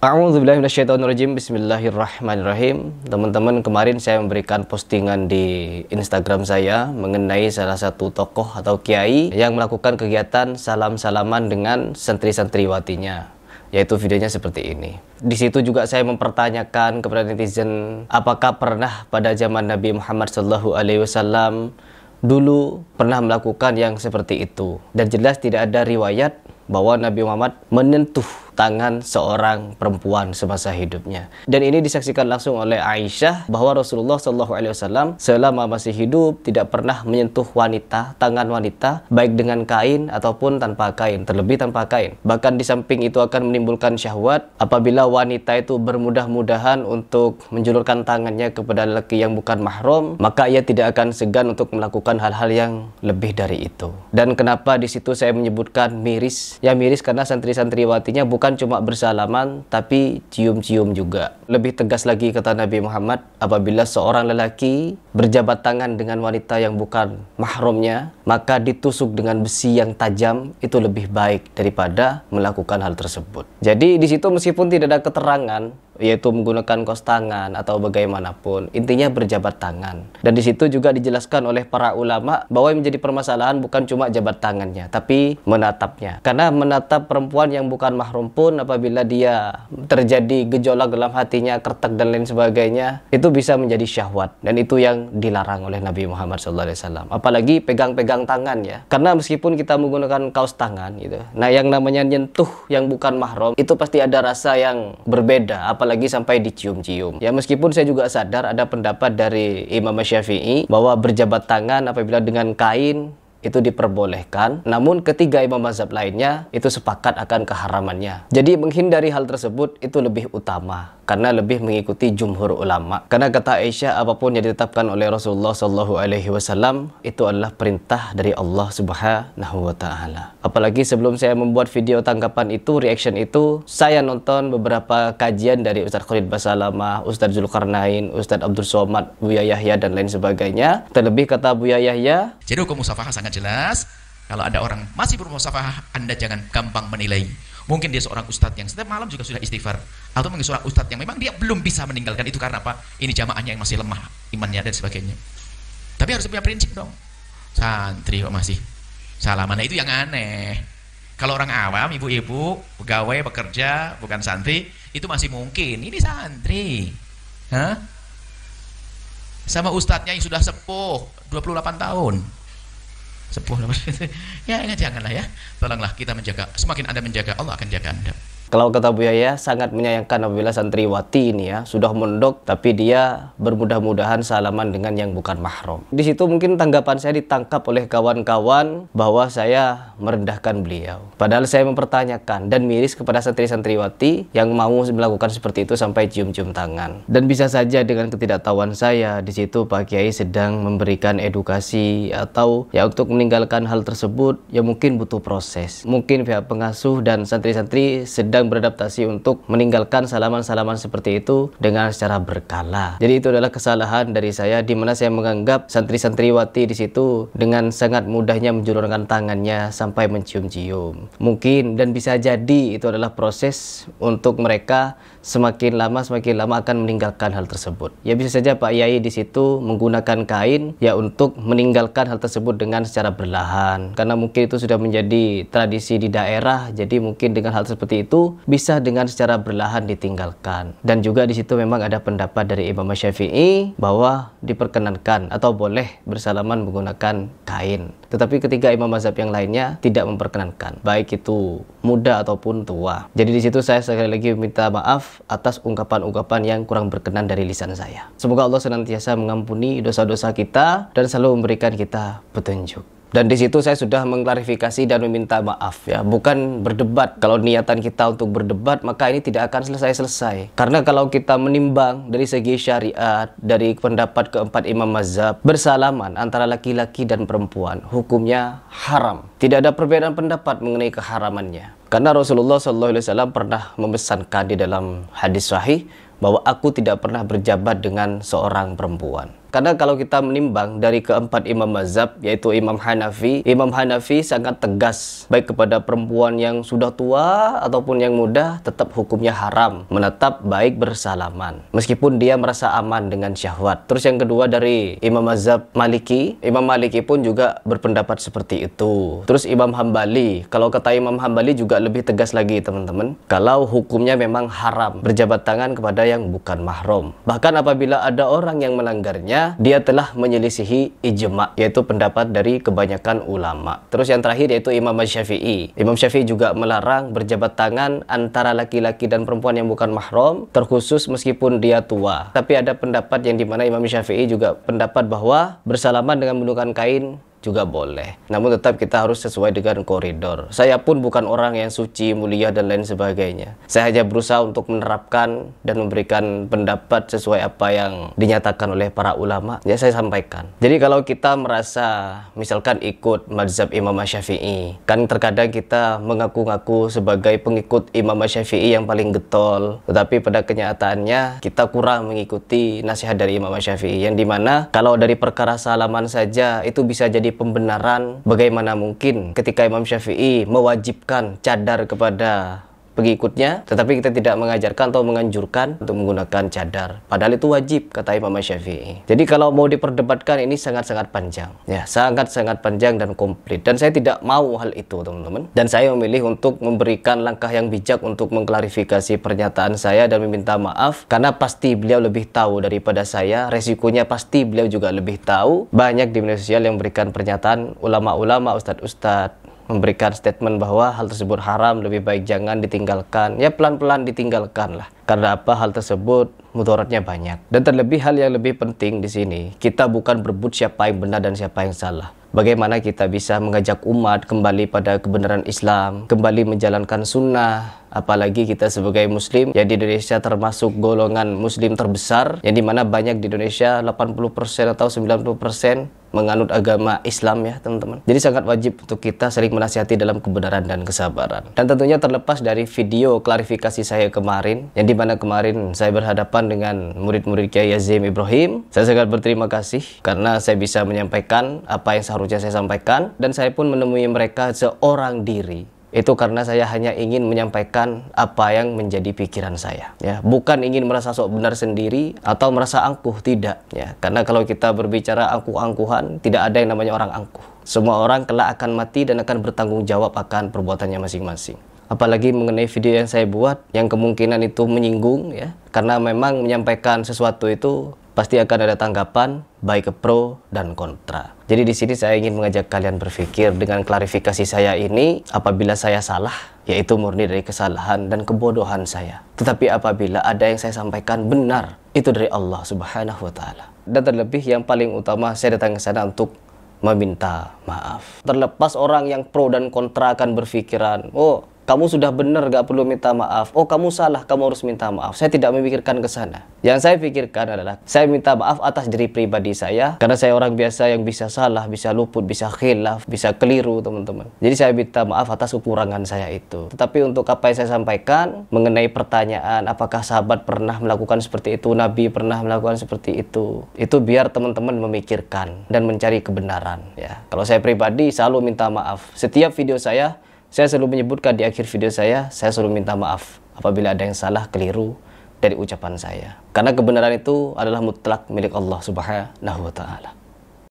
A'udzubillahiminasyaitonirrajim. Bismillahirrahmanirrahim. Teman-teman, kemarin saya memberikan postingan di Instagram saya mengenai salah satu tokoh atau kiai yang melakukan kegiatan salam-salaman dengan santri-santriwatinya, yaitu videonya seperti ini. Di situ juga saya mempertanyakan kepada netizen, apakah pernah pada zaman Nabi Muhammad SAW dulu pernah melakukan yang seperti itu. Dan jelas tidak ada riwayat bahwa Nabi Muhammad menyentuh tangan seorang perempuan semasa hidupnya. Dan ini disaksikan langsung oleh Aisyah bahwa Rasulullah SAW selama masih hidup tidak pernah menyentuh wanita, tangan wanita, baik dengan kain ataupun tanpa kain, terlebih tanpa kain. Bahkan di samping itu akan menimbulkan syahwat apabila wanita itu bermudah-mudahan untuk menjulurkan tangannya kepada lelaki yang bukan mahram, maka ia tidak akan segan untuk melakukan hal-hal yang lebih dari itu. Dan kenapa di situ saya menyebutkan miris? Ya miris karena santri-santriwatinya bukan cuma bersalaman, tapi cium-cium juga. Lebih tegas lagi kata Nabi Muhammad, apabila seorang lelaki berjabat tangan dengan wanita yang bukan mahramnya, maka ditusuk dengan besi yang tajam itu lebih baik daripada melakukan hal tersebut. Jadi di situ meskipun tidak ada keterangan, yaitu menggunakan kaos tangan atau bagaimanapun, intinya berjabat tangan. Dan di situ juga dijelaskan oleh para ulama bahwa yang menjadi permasalahan bukan cuma jabat tangannya, tapi menatapnya. Karena menatap perempuan yang bukan mahram pun apabila dia terjadi gejolak dalam hatinya, kertak dan lain sebagainya, itu bisa menjadi syahwat. Dan itu yang dilarang oleh Nabi Muhammad SAW. Apalagi pegang-pegang tangan ya. Karena meskipun kita menggunakan kaos tangan gitu, nah yang namanya nyentuh yang bukan mahram itu pasti ada rasa yang berbeda, apalagi sampai dicium-cium. Ya meskipun saya juga sadar ada pendapat dari Imam Syafi'i bahwa berjabat tangan apabila dengan kain itu diperbolehkan, namun ketiga imam mazhab lainnya itu sepakat akan keharamannya. Jadi menghindari hal tersebut itu lebih utama karena lebih mengikuti jumhur ulama. Karena kata Aisyah, apapun yang ditetapkan oleh Rasulullah SAW itu adalah perintah dari Allah Subhanahu wa Ta'ala. Apalagi sebelum saya membuat video tanggapan itu, reaction itu, saya nonton beberapa kajian dari Ustadz Khalid Basalamah, Ustadz Zulkarnain, Ustadz Abdul Somad, Buya Yahya dan lain sebagainya. Terlebih kata Buya Yahya, jadi hukum musafahah sangat jelas. Kalau ada orang masih bermusafahah, Anda jangan gampang menilai. Mungkin dia seorang ustadz yang setiap malam juga sudah istighfar, atau mungkin seorang ustadz yang memang dia belum bisa meninggalkan itu karena apa? Ini jamaahnya yang masih lemah imannya dan sebagainya. Tapi harus punya prinsip dong. Santri kok masih salaman, itu yang aneh. Kalau orang awam, ibu-ibu, pegawai, bekerja, bukan santri, itu masih mungkin. Ini santri. Hah? Sama ustadznya yang sudah sepuh 28 tahun. Sepuh ya ini janganlah ya, tolonglah kita menjaga. Semakin Anda menjaga, Allah akan jaga Anda. Kalau kata Bu Yaya, sangat menyayangkan apabila santriwati ini ya sudah mondok tapi dia bermudah-mudahan salaman dengan yang bukan mahram. Di situ mungkin tanggapan saya ditangkap oleh kawan-kawan bahwa saya merendahkan beliau. Padahal saya mempertanyakan dan miris kepada santri-santriwati yang mau melakukan seperti itu sampai cium-cium tangan. Dan bisa saja dengan ketidaktahuan saya di situ Pak Kiai sedang memberikan edukasi atau ya untuk meninggalkan hal tersebut ya mungkin butuh proses. Mungkin pihak pengasuh dan santri-santri sedang beradaptasi untuk meninggalkan salaman-salaman seperti itu dengan secara berkala. Jadi itu adalah kesalahan dari saya di mana saya menganggap santri-santriwati di situ dengan sangat mudahnya menjulurkan tangannya sampai mencium-cium. Mungkin dan bisa jadi itu adalah proses untuk mereka semakin lama akan meninggalkan hal tersebut. Ya bisa saja Pak Yai di situ menggunakan kain ya untuk meninggalkan hal tersebut dengan secara perlahan. Karena mungkin itu sudah menjadi tradisi di daerah. Jadi mungkin dengan hal seperti itu bisa dengan secara perlahan ditinggalkan. Dan juga di situ memang ada pendapat dari Imam Syafi'i bahwa diperkenankan atau boleh bersalaman menggunakan kain. Tetapi ketiga imam mazhab yang lainnya tidak memperkenankan, baik itu muda ataupun tua. Jadi di situ saya sekali lagi minta maaf atas ungkapan-ungkapan yang kurang berkenan dari lisan saya. Semoga Allah senantiasa mengampuni dosa-dosa kita dan selalu memberikan kita petunjuk. Dan di situ saya sudah mengklarifikasi dan meminta maaf ya, bukan berdebat. Kalau niatan kita untuk berdebat, maka ini tidak akan selesai-selesai. Karena kalau kita menimbang dari segi syariat, dari pendapat keempat imam mazhab, bersalaman antara laki-laki dan perempuan, hukumnya haram. Tidak ada perbedaan pendapat mengenai keharamannya. Karena Rasulullah SAW pernah memesankan di dalam hadis sahih bahwa aku tidak pernah berjabat dengan seorang perempuan. Karena kalau kita menimbang dari keempat imam mazhab, yaitu Imam Hanafi sangat tegas baik kepada perempuan yang sudah tua ataupun yang muda, tetap hukumnya haram menatap baik bersalaman meskipun dia merasa aman dengan syahwat. Terus yang kedua dari Imam mazhab Maliki, Imam Maliki pun juga berpendapat seperti itu. Terus Imam Hambali, kalau kata Imam Hambali juga lebih tegas lagi teman-teman, kalau hukumnya memang haram berjabat tangan kepada yang bukan mahram. Bahkan apabila ada orang yang melanggarnya, dia telah menyelisihi ijma, yaitu pendapat dari kebanyakan ulama. Terus yang terakhir yaitu Imam Syafi'i. Imam Syafi'i juga melarang berjabat tangan antara laki-laki dan perempuan yang bukan mahram, terkhusus meskipun dia tua. Tapi ada pendapat yang dimana Imam Syafi'i juga pendapat bahwa bersalaman dengan menggunakan kain juga boleh. Namun tetap kita harus sesuai dengan koridor. Saya pun bukan orang yang suci, mulia, dan lain sebagainya. Saya hanya berusaha untuk menerapkan dan memberikan pendapat sesuai apa yang dinyatakan oleh para ulama. Ya, saya sampaikan. Jadi kalau kita merasa misalkan ikut mazhab Imam Syafi'i, kan terkadang kita mengaku-ngaku sebagai pengikut Imam Syafi'i yang paling getol, tetapi pada kenyataannya kita kurang mengikuti nasihat dari Imam Syafi'i, yang dimana kalau dari perkara salaman saja itu bisa jadi pembenaran. Bagaimana mungkin ketika Imam Syafi'i mewajibkan cadar kepada pengikutnya, tetapi kita tidak mengajarkan atau menganjurkan untuk menggunakan cadar, padahal itu wajib kata Imam Syafi'i. Jadi kalau mau diperdebatkan ini sangat-sangat panjang, ya, sangat-sangat panjang dan komplit, dan saya tidak mau hal itu teman-teman. Dan saya memilih untuk memberikan langkah yang bijak untuk mengklarifikasi pernyataan saya dan meminta maaf, karena pasti beliau lebih tahu daripada saya, resikonya pasti beliau juga lebih tahu. Banyak di media sosial yang memberikan pernyataan, ulama-ulama, ustadz-ustadz memberikan statement bahwa hal tersebut haram, lebih baik jangan ditinggalkan. Ya, pelan-pelan ditinggalkan lah. Karena apa? Hal tersebut mudaratnya banyak. Dan terlebih hal yang lebih penting di sini, kita bukan berebut siapa yang benar dan siapa yang salah. Bagaimana kita bisa mengajak umat kembali pada kebenaran Islam, kembali menjalankan sunnah, apalagi kita sebagai muslim yang di Indonesia termasuk golongan muslim terbesar, yang dimana banyak di Indonesia 80% atau 90% menganut agama Islam, ya teman-teman. Jadi sangat wajib untuk kita sering menasihati dalam kebenaran dan kesabaran. Dan tentunya terlepas dari video klarifikasi saya kemarin, yang dimana kemarin saya berhadapan dengan murid-murid Kiai Yazim Ibrahim, saya sangat berterima kasih karena saya bisa menyampaikan apa yang seharusnya saya sampaikan, dan saya pun menemui mereka seorang diri. Itu karena saya hanya ingin menyampaikan apa yang menjadi pikiran saya, ya, bukan ingin merasa sok benar sendiri atau merasa angkuh, tidak, ya. Karena kalau kita berbicara angkuh-angkuhan, tidak ada yang namanya orang angkuh. Semua orang kelak akan mati dan akan bertanggung jawab akan perbuatannya masing-masing. Apalagi mengenai video yang saya buat yang kemungkinan itu menyinggung, ya, karena memang menyampaikan sesuatu itu pasti akan ada tanggapan baik ke pro dan kontra. Jadi di sini saya ingin mengajak kalian berpikir dengan klarifikasi saya ini, apabila saya salah, yaitu murni dari kesalahan dan kebodohan saya. Tetapi apabila ada yang saya sampaikan benar, itu dari Allah Subhanahu wa Ta'ala. Dan terlebih yang paling utama, saya datang ke sana untuk meminta maaf. Terlepas orang yang pro dan kontra akan berpikiran, oh, kamu sudah benar, gak perlu minta maaf. Oh, kamu salah, kamu harus minta maaf. Saya tidak memikirkan ke sana. Yang saya pikirkan adalah, saya minta maaf atas diri pribadi saya, karena saya orang biasa yang bisa salah, bisa luput, bisa khilaf, bisa keliru, teman-teman. Jadi saya minta maaf atas kekurangan saya itu. Tetapi untuk apa yang saya sampaikan, mengenai pertanyaan, apakah sahabat pernah melakukan seperti itu, Nabi pernah melakukan seperti itu biar teman-teman memikirkan dan mencari kebenaran, ya. Kalau saya pribadi selalu minta maaf. Setiap video saya selalu menyebutkan di akhir video saya selalu minta maaf apabila ada yang salah, keliru dari ucapan saya. Karena kebenaran itu adalah mutlak milik Allah Subhanahu wa Ta'ala.